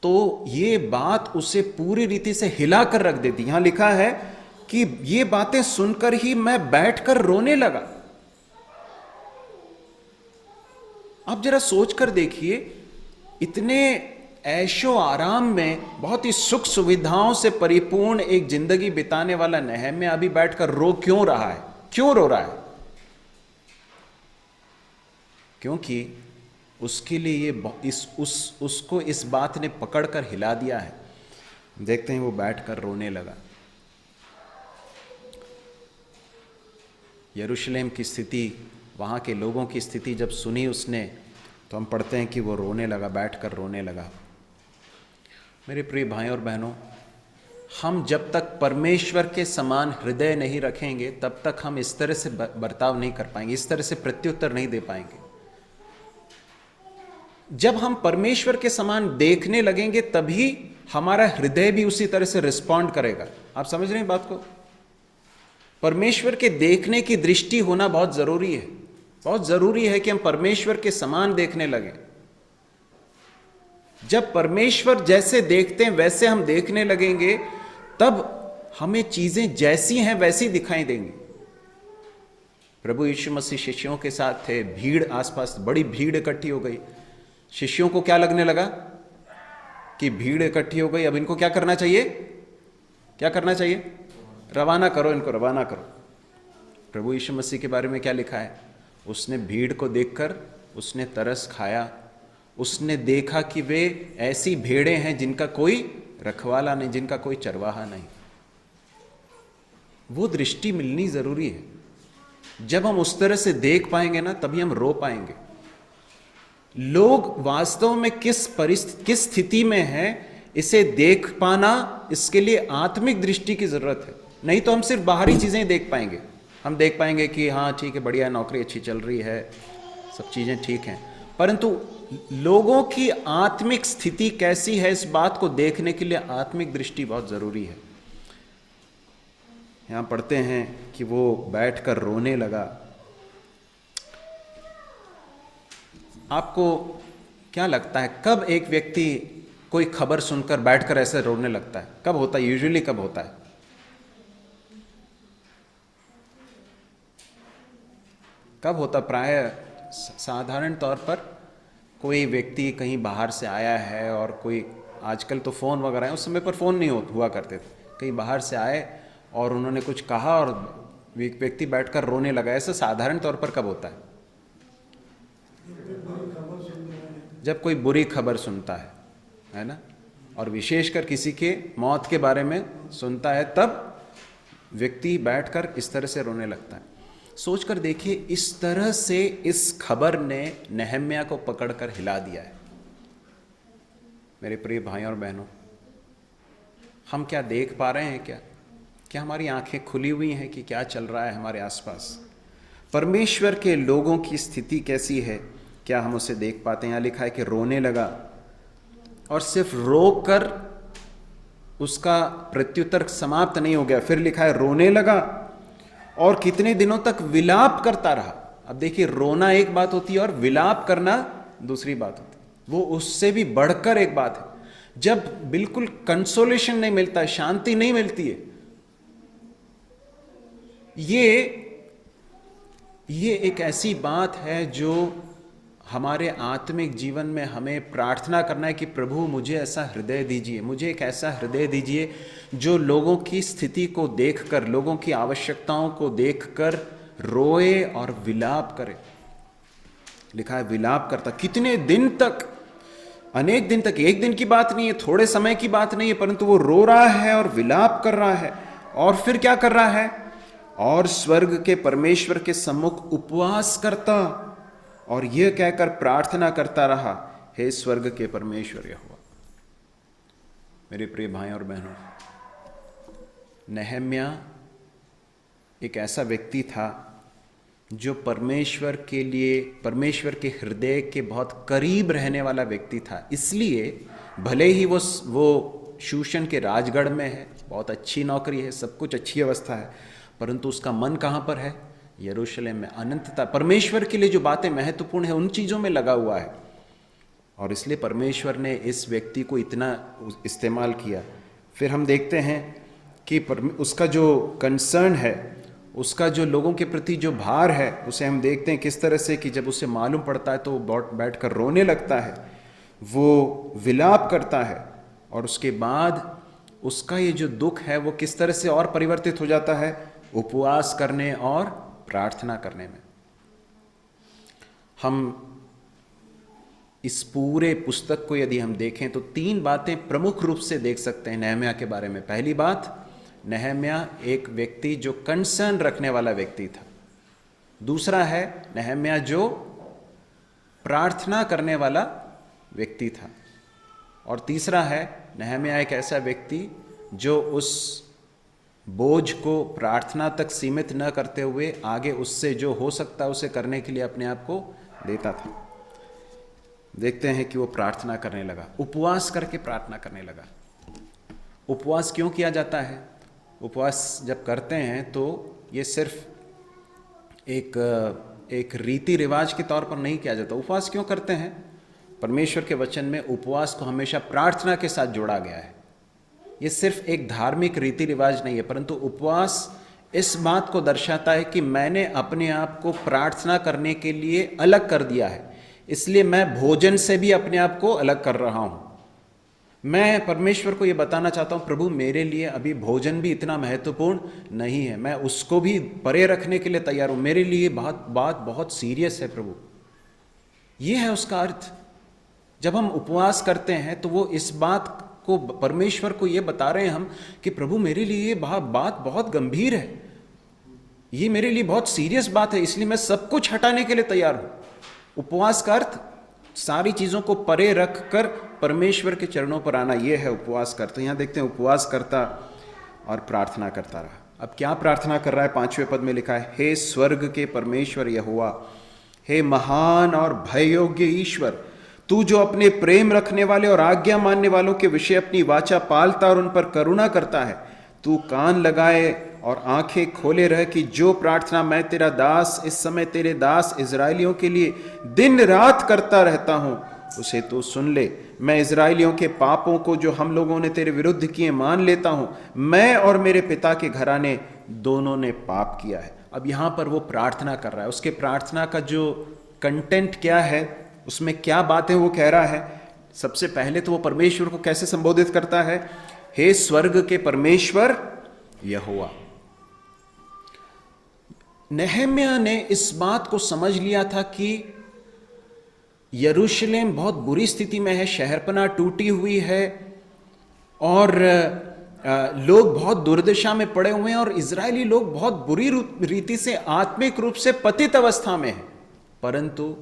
तो ये बात उसे पूरी रीति से हिला कर रख देती। यहाँ लिखा है कि ये बातें सुनकर ही मैं बैठकर रोने लगा। आप जरा सोच कर देखिए, इतने ऐशो आराम में, बहुत ही सुख सुविधाओं से परिपूर्ण एक जिंदगी बिताने वाला नहम्याह अभी बैठकर रो क्यों रहा है? क्यों रो रहा है? क्योंकि उसके लिए ये उसको इस बात ने पकड़कर हिला दिया है। देखते हैं वो बैठकर रोने लगा। यरूशलेम की स्थिति, वहाँ के लोगों की स्थिति जब सुनी उसने, तो हम पढ़ते हैं कि वो रोने लगा, बैठकर रोने लगा। मेरे प्रिय भाइयों और बहनों, हम जब तक परमेश्वर के समान हृदय नहीं रखेंगे तब तक हम इस तरह से बर्ताव नहीं कर पाएंगे, इस तरह से प्रत्युत्तर नहीं दे पाएंगे। जब हम परमेश्वर के समान देखने लगेंगे तभी हमारा हृदय भी उसी तरह से रिस्पॉन्ड करेगा। आप समझ रहे हैं बात को? परमेश्वर के देखने की दृष्टि होना बहुत जरूरी है। बहुत जरूरी है कि हम परमेश्वर के समान देखने लगें। जब परमेश्वर जैसे देखते हैं वैसे हम देखने लगेंगे तब हमें चीजें जैसी हैं वैसी दिखाई देंगी। प्रभु यीशु मसीह शिष्यों के साथ थे, भीड़ आसपास, बड़ी भीड़ इकट्ठी हो गई। शिष्यों को क्या लगने लगा कि भीड़ इकट्ठी हो गई, अब इनको क्या करना चाहिए? क्या करना चाहिए? रवाना करो, इनको रवाना करो। प्रभु यीशु मसीह के बारे में क्या लिखा है? उसने भीड़ को देखकर उसने तरस खाया। उसने देखा कि वे ऐसी भेड़ें हैं जिनका कोई रखवाला नहीं, जिनका कोई चरवाहा नहीं। वो दृष्टि मिलनी जरूरी है। जब हम उस तरह से देख पाएंगे ना तभी हम रो पाएंगे। लोग वास्तव में किस स्थिति में हैं इसे देख पाना, इसके लिए आत्मिक दृष्टि की जरूरत है। नहीं तो हम सिर्फ बाहरी चीजें देख पाएंगे। हम देख पाएंगे कि हाँ ठीक है, बढ़िया, नौकरी अच्छी चल रही है, सब चीजें ठीक हैं, परंतु लोगों की आत्मिक स्थिति कैसी है इस बात को देखने के लिए आत्मिक दृष्टि बहुत जरूरी है। यहां पढ़ते हैं कि वो बैठकर रोने लगा। आपको क्या लगता है कब एक व्यक्ति कोई खबर सुनकर बैठकर ऐसे रोने लगता है? कब होता है? यूजुअली कब होता है? कब होता? प्राय साधारण तौर पर कोई व्यक्ति कहीं बाहर से आया है और कोई, आजकल तो फ़ोन वगैरह है, उस समय पर फ़ोन नहीं हुआ करते थे, कहीं बाहर से आए और उन्होंने कुछ कहा और व्यक्ति बैठकर रोने लगा। ऐसा साधारण तौर पर कब होता है? जब कोई बुरी खबर सुनता है ना, और विशेषकर किसी के मौत के बारे में सुनता है, तब व्यक्ति बैठकर इस तरह से रोने लगता है। सोचकर देखिए, इस तरह से इस खबर ने नहम्याह को पकड़कर हिला दिया है। मेरे प्रिय भाइयों और बहनों, हम क्या देख पा रहे हैं? क्या हमारी आंखें खुली हुई हैं कि क्या चल रहा है हमारे आसपास? परमेश्वर के लोगों की स्थिति कैसी है, क्या हम उसे देख पाते हैं? यहाँ लिखा है कि रोने लगा, और सिर्फ रोक कर उसका प्रत्युत्तर समाप्त नहीं हो गया। फिर लिखा है रोने लगा और कितने दिनों तक विलाप करता रहा। अब देखिए, रोना एक बात होती है और विलाप करना दूसरी बात होती है। वो उससे भी बढ़कर एक बात है। जब बिल्कुल कंसोलेशन नहीं मिलता है, शांति नहीं मिलती है, ये एक ऐसी बात है जो हमारे आत्मिक जीवन में हमें प्रार्थना करना है कि प्रभु मुझे ऐसा हृदय दीजिए, मुझे एक ऐसा हृदय दीजिए जो लोगों की स्थिति को देखकर, लोगों की आवश्यकताओं को देखकर रोए और विलाप करे। लिखा है विलाप करता। कितने दिन तक? अनेक दिन तक। एक दिन की बात नहीं है, थोड़े समय की बात नहीं है, परंतु वो रो रहा है और विलाप कर रहा है। और फिर क्या कर रहा है? और स्वर्ग के परमेश्वर के सम्मुख उपवास करता और यह कहकर प्रार्थना करता रहा, हे स्वर्ग के परमेश्वर यहोवा। मेरे प्रिय भाइयों और बहनों, नहम्याह एक ऐसा व्यक्ति था जो परमेश्वर के लिए, परमेश्वर के हृदय के बहुत करीब रहने वाला व्यक्ति था। इसलिए भले ही वो शूशन के राजगढ़ में है, बहुत अच्छी नौकरी है, सब कुछ अच्छी अवस्था है, परंतु उसका मन कहाँ पर है? यरूशलेम में। अनंतता परमेश्वर के लिए जो बातें महत्वपूर्ण है उन चीज़ों में लगा हुआ है, और इसलिए परमेश्वर ने इस व्यक्ति को इतना इस्तेमाल किया। फिर हम देखते हैं कि उसका जो कंसर्न है, उसका जो लोगों के प्रति जो भार है, उसे हम देखते हैं किस तरह से कि जब उसे मालूम पड़ता है तो वो बैठ कर रोने लगता है, वो विलाप करता है, और उसके बाद उसका ये जो दुख है वो किस तरह से और परिवर्तित हो जाता है? उपवास करने और प्रार्थना करने में। हम इस पूरे पुस्तक को यदि हम देखें तो 3 बातें प्रमुख रूप से देख सकते हैं नहम्याह के बारे में। पहली बात, नहम्याह एक व्यक्ति जो कंसर्न रखने वाला व्यक्ति था। दूसरा है नहम्याह जो प्रार्थना करने वाला व्यक्ति था। और तीसरा है, नहम्याह एक ऐसा व्यक्ति जो उस बोझ को प्रार्थना तक सीमित न करते हुए आगे उससे जो हो सकता है उसे करने के लिए अपने आप को देता था। देखते हैं कि वो प्रार्थना करने लगा, उपवास करके प्रार्थना करने लगा। उपवास क्यों किया जाता है? उपवास जब करते हैं तो ये सिर्फ एक रीति रिवाज के तौर पर नहीं किया जाता। उपवास क्यों करते हैं? परमेश्वर के वचन में उपवास को हमेशा प्रार्थना के साथ जोड़ा गया है। ये सिर्फ एक धार्मिक रीति रिवाज नहीं है, परंतु उपवास इस बात को दर्शाता है कि मैंने अपने आप को प्रार्थना करने के लिए अलग कर दिया है, इसलिए मैं भोजन से भी अपने आप को अलग कर रहा हूं। मैं परमेश्वर को ये बताना चाहता हूं, प्रभु मेरे लिए अभी भोजन भी इतना महत्वपूर्ण नहीं है, मैं उसको भी परे रखने के लिए तैयार हूं। मेरे लिए बात बहुत सीरियस है प्रभु। ये है उसका अर्थ। जब हम उपवास करते हैं तो वो इस बात को, परमेश्वर को ये बता रहे हैं हम कि प्रभु मेरे लिए ये बात बहुत गंभीर है, ये मेरे लिए बहुत सीरियस बात है, इसलिए मैं सब कुछ हटाने के लिए तैयार हूं। उपवास का अर्थ सारी चीजों को परे रख कर परमेश्वर के चरणों पर आना, यह है उपवास कर। तो यहां देखते हैं उपवास करता और प्रार्थना करता रहा। अब क्या प्रार्थना कर रहा है? 5वें पद में लिखा है, हे स्वर्ग के परमेश्वर यहोवा, हे महान और भययोग्य ईश्वर, तू जो अपने प्रेम रखने वाले और आज्ञा मानने वालों के विषय अपनी वाचा पालता और उन पर करुणा करता है, तू कान लगाए और आंखें खोले रह कि जो प्रार्थना मैं तेरा दास इस समय तेरे दास इजराइलियों के लिए दिन रात करता रहता हूं, उसे तू सुन ले। मैं इजराइलियों के पापों को जो हम लोगों ने तेरे विरुद्ध किए मान लेता हूं। मैं और मेरे पिता के घराने दोनों ने पाप किया है। अब यहां पर वो प्रार्थना कर रहा है। उसके प्रार्थना का जो कंटेंट क्या है, उसमें क्या बातें वो कह रहा है? सबसे पहले तो वो परमेश्वर को कैसे संबोधित करता है? हे स्वर्ग के परमेश्वर यहोवा। नहम्याह ने इस बात को समझ लिया था कि यरूशलेम बहुत बुरी स्थिति में है, शहरपनाह टूटी हुई है और लोग बहुत दुर्दशा में पड़े हुए हैं और इजरायली लोग बहुत बुरी रीति से आत्मिक रूप से पतित अवस्था में है, परंतु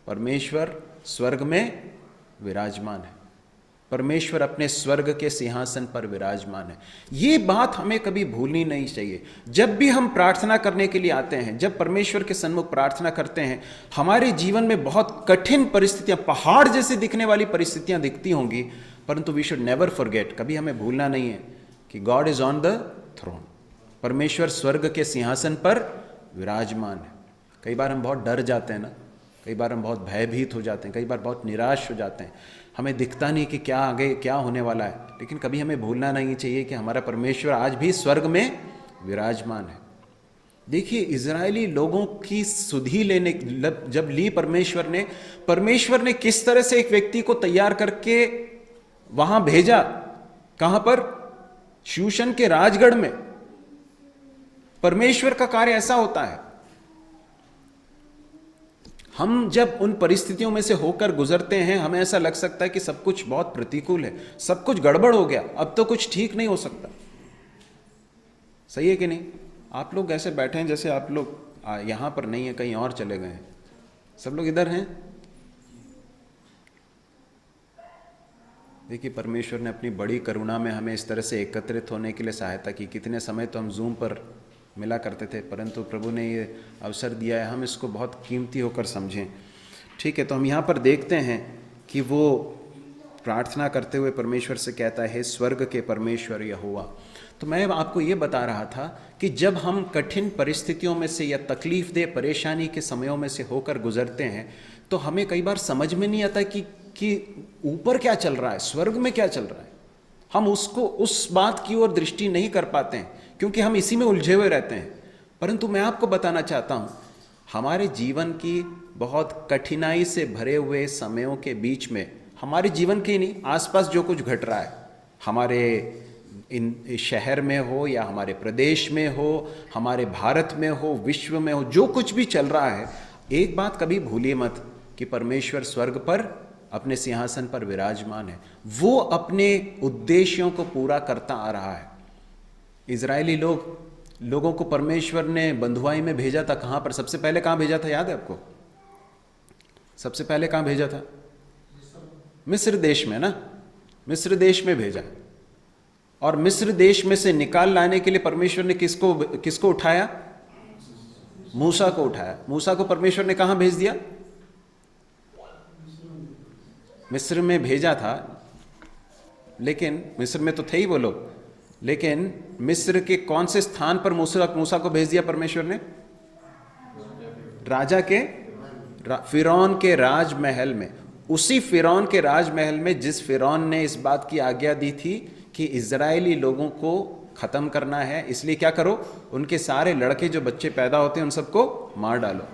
परमेश्वर स्वर्ग में विराजमान है। परमेश्वर अपने स्वर्ग के सिंहासन पर विराजमान है। ये बात हमें कभी भूलनी नहीं चाहिए। जब भी हम प्रार्थना करने के लिए आते हैं, जब परमेश्वर के सन्मुख प्रार्थना करते हैं, हमारे जीवन में बहुत कठिन परिस्थितियां, पहाड़ जैसे दिखने वाली परिस्थितियां दिखती होंगी, परंतु वी शुड नेवर फॉरगेट, कभी हमें भूलना नहीं है कि God is on the throne. परमेश्वर स्वर्ग के सिंहासन पर विराजमान है। कई बार हम बहुत डर जाते हैं ना, कई बार हम बहुत भयभीत हो जाते हैं, कई बार बहुत निराश हो जाते हैं, हमें दिखता नहीं कि क्या आगे क्या होने वाला है, लेकिन कभी हमें भूलना नहीं चाहिए कि हमारा परमेश्वर आज भी स्वर्ग में विराजमान है। देखिए, इजरायली लोगों की सुधि लेने जब ली परमेश्वर ने किस तरह से एक व्यक्ति को तैयार करके वहां भेजा। कहां पर? शूशन के राजगढ़ में। परमेश्वर का कार्य ऐसा होता है। हम जब उन परिस्थितियों में से होकर गुजरते हैं, हमें ऐसा लग सकता है कि सब कुछ बहुत प्रतिकूल है, सब कुछ गड़बड़ हो गया, अब तो कुछ ठीक नहीं हो सकता। सही है कि नहीं? आप लोग ऐसे बैठे हैं जैसे आप लोग यहां पर नहीं है, कहीं और चले गए हैं। सब लोग इधर हैं। देखिए, परमेश्वर ने अपनी बड़ी करुणा में हमें इस तरह से एकत्रित होने के लिए सहायता की। कितने समय तो हम जूम पर मिला करते थे, परंतु प्रभु ने ये अवसर दिया है, हम इसको बहुत कीमती होकर समझें। ठीक है, तो हम यहाँ पर देखते हैं कि वो प्रार्थना करते हुए परमेश्वर से कहता है, हे स्वर्ग के परमेश्वर यहोवा। तो मैं आपको ये बता रहा था कि जब हम कठिन परिस्थितियों में से या तकलीफ दे परेशानी के समयों में से होकर गुजरते हैं, तो हमें कई बार समझ में नहीं आता कि ऊपर क्या चल रहा है, स्वर्ग में क्या चल रहा है। हम उस बात की ओर दृष्टि नहीं कर पाते हैं, क्योंकि हम इसी में उलझे हुए रहते हैं। परंतु मैं आपको बताना चाहता हूं, हमारे जीवन की बहुत कठिनाई से भरे हुए समयों के बीच में, हमारे जीवन के नहीं, आसपास जो कुछ घट रहा है, हमारे इन शहर में हो या हमारे प्रदेश में हो, हमारे भारत में हो, विश्व में हो, जो कुछ भी चल रहा है, एक बात कभी भूलिए मत कि परमेश्वर स्वर्ग पर अपने सिंहासन पर विराजमान है। वो अपने उद्देश्यों को पूरा करता आ रहा है। इजरायली लोगों को परमेश्वर ने बंधुआई में भेजा था। कहां पर? सबसे पहले कहां भेजा था, याद है आपको? सबसे पहले कहाँ भेजा था? मिस्र देश में ना, मिस्र देश में भेजा। और मिस्र देश में से निकाल लाने के लिए परमेश्वर ने किसको उठाया? मूसा को उठाया। मूसा को परमेश्वर ने कहाँ भेज दिया? मिस्र में भेजा था, लेकिन मिस्र में तो थे ही वो लोग, लेकिन मिस्र के कौन से स्थान पर मूसा को भेज दिया परमेश्वर ने? राजा के फिरौन के राजमहल में। उसी फिरौन के राजमहल में जिस फिरौन ने इस बात की आज्ञा दी थी कि इजरायली लोगों को खत्म करना है, इसलिए क्या करो, उनके सारे लड़के जो बच्चे पैदा होते हैं उन सबको मार डालो।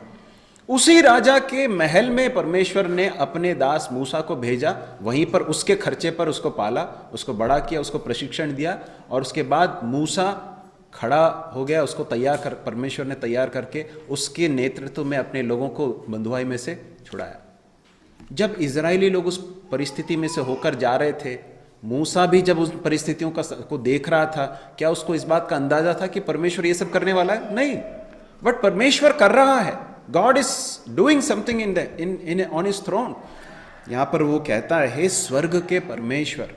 उसी राजा के महल में परमेश्वर ने अपने दास मूसा को भेजा, वहीं पर उसके खर्चे पर उसको पाला, उसको बड़ा किया, उसको प्रशिक्षण दिया, और उसके बाद मूसा खड़ा हो गया, उसको परमेश्वर ने तैयार करके उसके नेतृत्व में अपने लोगों को बंधुआई में से छुड़ाया। जब इजरायली लोग उस परिस्थिति में से होकर जा रहे थे, मूसा भी जब उस परिस्थितियों को देख रहा था, क्या उसको इस बात का अंदाजा था कि परमेश्वर ये सब करने वाला है? नहीं, बट परमेश्वर कर रहा है। God is doing something in on his throne. यहां पर वो कहता है, हे स्वर्ग के परमेश्वर,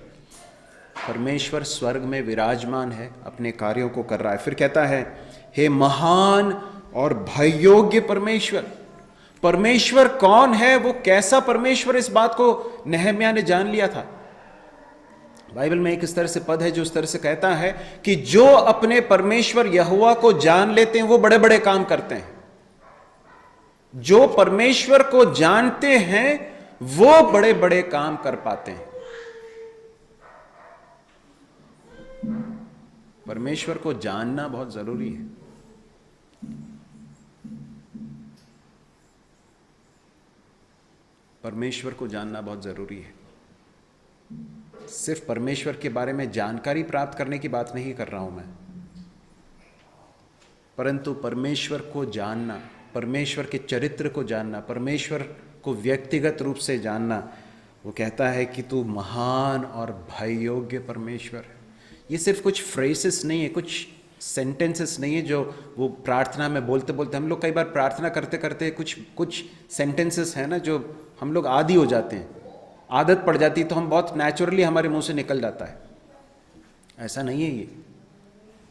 परमेश्वर स्वर्ग में विराजमान है, अपने कार्यों को कर रहा है। फिर कहता है, हे महान और भययोग्य परमेश्वर। परमेश्वर कौन है, वो कैसा परमेश्वर, इस बात को नहम्याह ने जान लिया था। बाइबल में एक इस तरह से पद है जो इस तरह से कहता है कि जो अपने परमेश्वर यहोवा को जान लेते हैं वो बड़े बड़े काम करते हैं। जो परमेश्वर को जानते हैं वो बड़े बड़े काम कर पाते हैं। परमेश्वर को जानना बहुत जरूरी है। परमेश्वर को जानना बहुत जरूरी है। सिर्फ परमेश्वर के बारे में जानकारी प्राप्त करने की बात नहीं कर रहा हूं मैं, परंतु परमेश्वर को जानना, परमेश्वर के चरित्र को जानना, परमेश्वर को व्यक्तिगत रूप से जानना। वो कहता है कि तू महान और भययोग्य परमेश्वर है। ये सिर्फ कुछ फ्रेसेस नहीं है, कुछ सेंटेंसेस नहीं है जो वो प्रार्थना में बोलते बोलते, हम लोग कई बार प्रार्थना करते करते कुछ सेंटेंसेस हैं ना जो हम लोग आदी हो जाते हैं, आदत पड़ जाती है, तो हम बहुत नेचुरली हमारे मुंह से निकल जाता है। ऐसा नहीं है ये।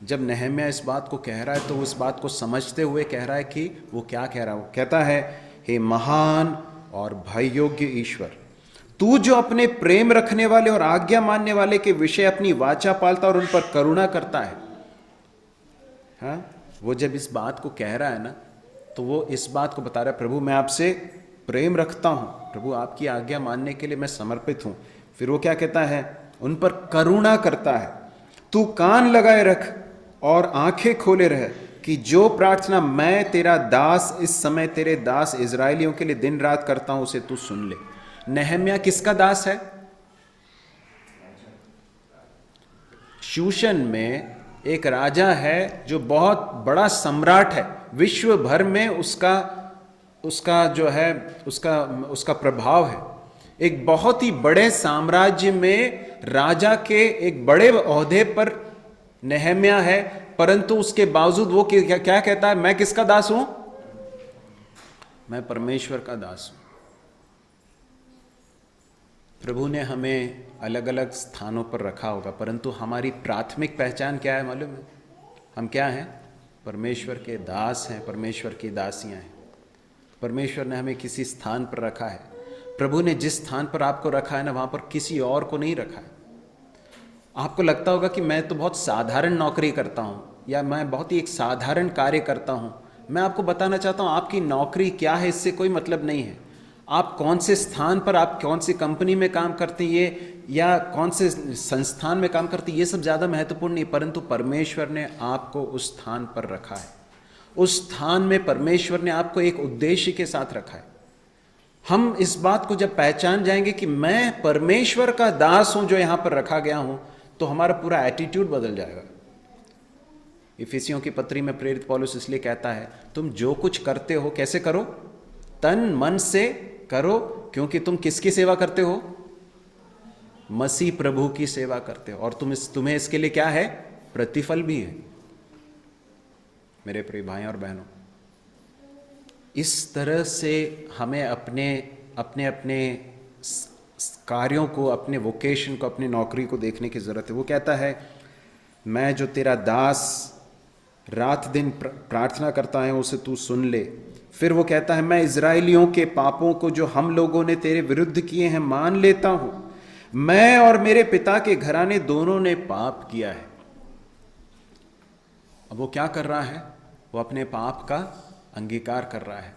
जब नहम्याह इस बात को कह रहा है तो उस बात को समझते हुए कह रहा है कि वो क्या कह रहा है। वो कहता है, हे महान और भययोग्य ईश्वर, तू जो अपने प्रेम रखने वाले और आज्ञा मानने वाले के विषय अपनी वाचा पालता और उन पर करुणा करता है। हाँ, वो जब इस बात को कह रहा है ना, तो वो इस बात को बता रहा है, प्रभु मैं आपसे प्रेम रखता हूं, प्रभु आपकी आज्ञा मानने के लिए मैं समर्पित हूं। फिर वो क्या कहता है, उन पर करुणा करता है। तू कान लगाए रख और आंखें खोले रह कि जो प्रार्थना मैं तेरा दास इस समय तेरे दास इजरायलियों के लिए दिन रात करता हूं उसे तू सुन ले। नहम्याह किसका दास है? शूशन में एक राजा है जो बहुत बड़ा सम्राट है, विश्व भर में उसका जो है उसका प्रभाव है। एक बहुत ही बड़े साम्राज्य में राजा के एक बड़े ओहदे पर नहम्याह है, परंतु उसके बावजूद वो क्या कहता है, मैं किसका दास हूं? मैं परमेश्वर का दास हूं। प्रभु ने हमें अलग अलग स्थानों पर रखा होगा, परंतु हमारी प्राथमिक पहचान क्या है मालूम है? हम क्या हैं? परमेश्वर के दास हैं, परमेश्वर की दासियां हैं। परमेश्वर ने हमें किसी स्थान पर रखा है। प्रभु ने जिस स्थान पर आपको रखा है ना, वहां पर किसी और को नहीं रखा है। आपको लगता होगा कि मैं तो बहुत साधारण नौकरी करता हूं या मैं बहुत ही एक साधारण कार्य करता हूं। मैं आपको बताना चाहता हूं आपकी नौकरी क्या है इससे कोई मतलब नहीं है। आप कौन से स्थान पर, आप कौन सी कंपनी में काम करते हैं या कौन से संस्थान में काम करते हैं, ये सब ज़्यादा महत्वपूर्ण नहीं, परंतु परमेश्वर ने आपको उस स्थान पर रखा है। उस स्थान में परमेश्वर ने आपको एक उद्देश्य के साथ रखा है। हम इस बात को जब पहचान जाएंगे कि मैं परमेश्वर का दास हूं जो यहां पर रखा गया हूं, तो हमारा पूरा एटीट्यूड बदल जाएगा। इफिसियों की पत्री में प्रेरित पौलुस इसलिए कहता है, तुम जो कुछ करते हो कैसे करो? तन मन से करो, क्योंकि तुम किसकी सेवा करते हो? मसीह प्रभु की सेवा करते हो, और तुम्हें इसके लिए क्या है? प्रतिफल भी है। मेरे प्रिय भाई और बहनों, इस तरह से हमें अपने अपने अपने कार्यों को, अपने वोकेशन को, अपनी नौकरी को देखने की ज़रूरत है। वो कहता है, मैं जो तेरा दास रात दिन प्रार्थना करता है उसे तू सुन ले। फिर वो कहता है, मैं इज़राइलियों के पापों को जो हम लोगों ने तेरे विरुद्ध किए हैं मान लेता हूँ। मैं और मेरे पिता के घराने दोनों ने पाप किया है। अब वो क्या कर रहा है? वो अपने पाप का अंगीकार कर रहा है।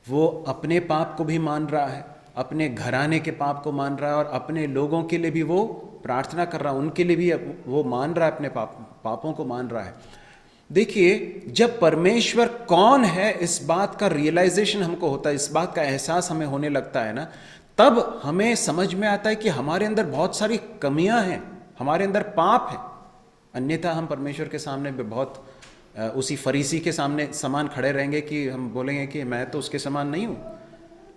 वो अपने पाप को भी मान रहा है, अपने घराने के पाप को मान रहा है, और अपने लोगों के लिए भी वो प्रार्थना कर रहा है, उनके लिए भी वो मान रहा है, अपने पापों को मान रहा है। देखिए, जब परमेश्वर कौन है इस बात का रियलाइजेशन हमको होता है, इस बात का एहसास हमें होने लगता है ना, तब हमें समझ में आता है कि हमारे अंदर बहुत सारी कमियां हैं, हमारे अंदर पाप है। अन्यथा हम परमेश्वर के सामने बहुत उसी फरीसी के सामने समान खड़े रहेंगे कि हम बोलेंगे कि मैं तो उसके समान नहीं हूँ,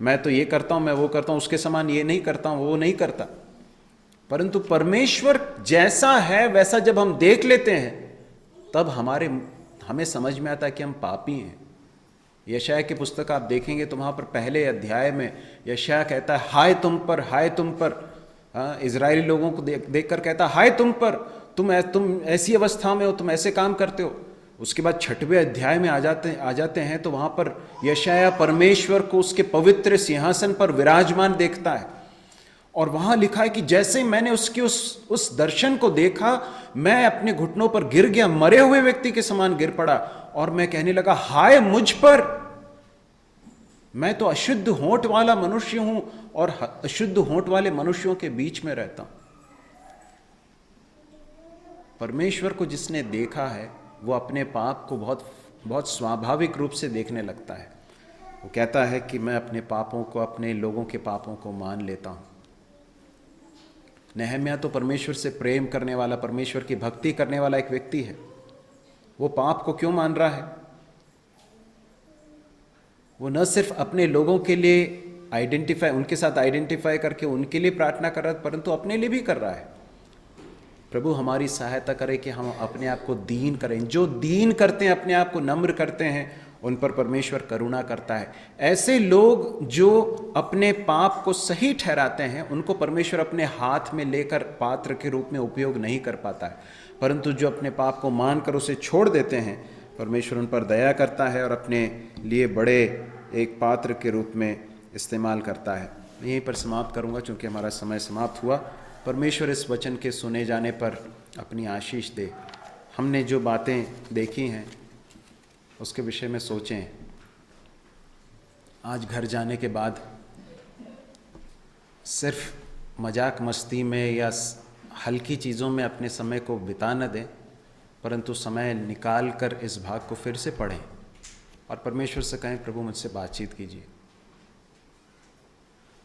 मैं तो ये करता हूँ, मैं वो करता हूँ, उसके समान ये नहीं करता हूँ, वो नहीं करता। परंतु परमेश्वर जैसा है वैसा जब हम देख लेते हैं, तब हमें समझ में आता है कि हम पापी हैं। यशायाह की पुस्तक आप देखेंगे तो वहाँ पर पहले अध्याय में यशायाह कहता है, हाय तुम पर, हाय तुम पर। इजरायली लोगों को देखकर कहता है, हाय तुम पर, तुम ऐसी अवस्था में हो, तुम ऐसे काम करते हो। उसके बाद 6वें अध्याय में आ जाते हैं तो वहाँ पर यशायाह परमेश्वर को उसके पवित्र सिंहासन पर विराजमान देखता है, और वहाँ लिखा है कि जैसे मैंने उसके उस दर्शन को देखा, मैं अपने घुटनों पर गिर गया, मरे हुए व्यक्ति के समान गिर पड़ा, और मैं कहने लगा, हाय मुझ पर, मैं तो अशुद्ध होंठ वाला मनुष्य हूं और अशुद्ध होंठ वाले मनुष्यों के बीच में रहता हूं। परमेश्वर को जिसने देखा है वो अपने पाप को बहुत बहुत स्वाभाविक रूप से देखने लगता है। वो कहता है कि मैं अपने पापों को, अपने लोगों के पापों को मान लेता हूं। नहम्याह तो परमेश्वर से प्रेम करने वाला, परमेश्वर की भक्ति करने वाला एक व्यक्ति है। वो पाप को क्यों मान रहा है? वो न सिर्फ अपने लोगों के लिए उनके साथ आइडेंटिफाई करके उनके लिए प्रार्थना कर रहा है, परंतु अपने लिए भी कर रहा है। प्रभु हमारी सहायता करे कि हम अपने आप को दीन करें। जो दीन करते हैं, अपने आप को नम्र करते हैं, उन पर परमेश्वर करुणा करता है। ऐसे लोग जो अपने पाप को सही ठहराते हैं, उनको परमेश्वर अपने हाथ में लेकर पात्र के रूप में उपयोग नहीं कर पाता है, परंतु जो अपने पाप को मानकर उसे छोड़ देते हैं, परमेश्वर उन पर दया करता है और अपने लिए बड़े एक पात्र के रूप में इस्तेमाल करता है। मैं यहीं पर समाप्त करूंगा क्योंकि हमारा समय समाप्त हुआ। परमेश्वर इस वचन के सुने जाने पर अपनी आशीष दे। हमने जो बातें देखी हैं उसके विषय में सोचें। आज घर जाने के बाद सिर्फ मजाक मस्ती में या हल्की चीज़ों में अपने समय को बिता न दें, परंतु समय निकाल कर इस भाग को फिर से पढ़ें और परमेश्वर से कहें, प्रभु मुझसे बातचीत कीजिए।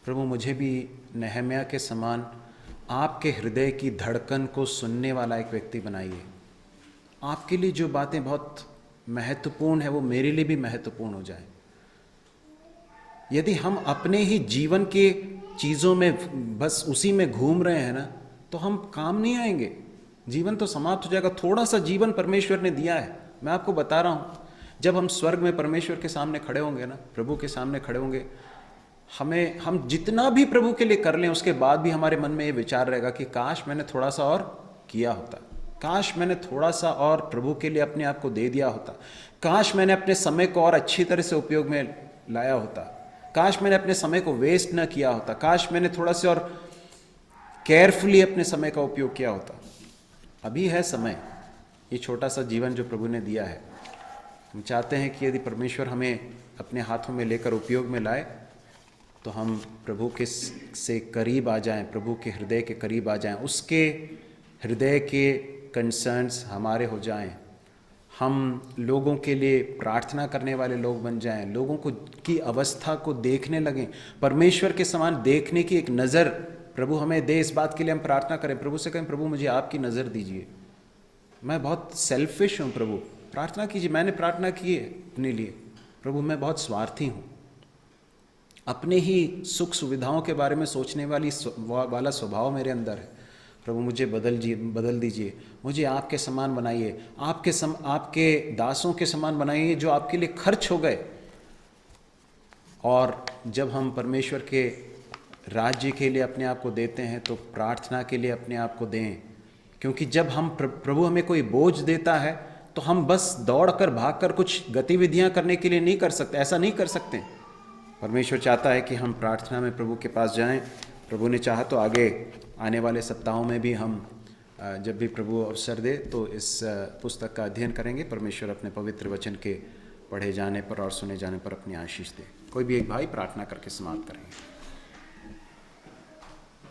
प्रभु मुझे भी नहम्याह के समान आपके हृदय की धड़कन को सुनने वाला एक व्यक्ति बनाइए। आपके लिए जो बातें बहुत महत्वपूर्ण है वो मेरे लिए भी महत्वपूर्ण हो जाए। यदि हम अपने ही जीवन के चीज़ों में बस उसी में घूम रहे हैं ना, तो हम काम नहीं आएंगे, जीवन तो समाप्त हो जाएगा। थोड़ा सा जीवन परमेश्वर ने दिया है। मैं आपको बता रहा हूँ, जब हम स्वर्ग में परमेश्वर के सामने खड़े होंगे ना, प्रभु के सामने खड़े होंगे, हम जितना भी प्रभु के लिए कर लें, उसके बाद भी हमारे मन में ये विचार रहेगा कि काश मैंने थोड़ा सा और किया होता, काश मैंने थोड़ा सा और प्रभु के लिए अपने आप को दे दिया होता, काश मैंने अपने समय को और अच्छी तरह से उपयोग में लाया होता, काश मैंने अपने समय को वेस्ट न किया होता, काश मैंने थोड़ा सा और केयरफुली अपने समय का उपयोग किया होता। अभी है समय, ये छोटा सा जीवन जो प्रभु ने दिया है। हम चाहते हैं कि यदि परमेश्वर हमें अपने हाथों में लेकर उपयोग में लाए तो हम प्रभु के से करीब आ जाएं, प्रभु के हृदय के करीब आ जाएं, उसके हृदय के कंसर्न्स हमारे हो जाएं, हम लोगों के लिए प्रार्थना करने वाले लोग बन जाएं, लोगों को की अवस्था को देखने लगें, परमेश्वर के समान देखने की एक नज़र प्रभु हमें दे। इस बात के लिए हम प्रार्थना करें, प्रभु से कहें, प्रभु मुझे आपकी नज़र दीजिए, मैं बहुत सेल्फिश हूँ प्रभु, प्रार्थना कीजिए। मैंने प्रार्थना की है अपने लिए, प्रभु मैं बहुत स्वार्थी हूँ, अपने ही सुख सुविधाओं के बारे में सोचने वाला स्वभाव मेरे अंदर है। प्रभु मुझे बदल दीजिए, मुझे आपके समान बनाइए, आपके दासों के समान बनाइए जो आपके लिए खर्च हो गए और जब हम परमेश्वर के राज्य के लिए अपने आप को देते हैं तो प्रार्थना के लिए अपने आप को दें, क्योंकि जब हम प्रभु हमें कोई बोझ देता है तो हम बस दौड़कर भागकर कुछ गतिविधियां करने के लिए नहीं कर सकते, ऐसा नहीं कर सकते। परमेश्वर चाहता है कि हम प्रार्थना में प्रभु के पास जाएं। प्रभु ने चाहा तो आगे आने वाले सप्ताहों में भी हम जब भी प्रभु अवसर दे तो इस पुस्तक का अध्ययन करेंगे। परमेश्वर अपने पवित्र वचन के पढ़े जाने पर और सुने जाने पर अपनी आशीष दे। कोई भी एक भाई प्रार्थना करके समाप्त करेंगे।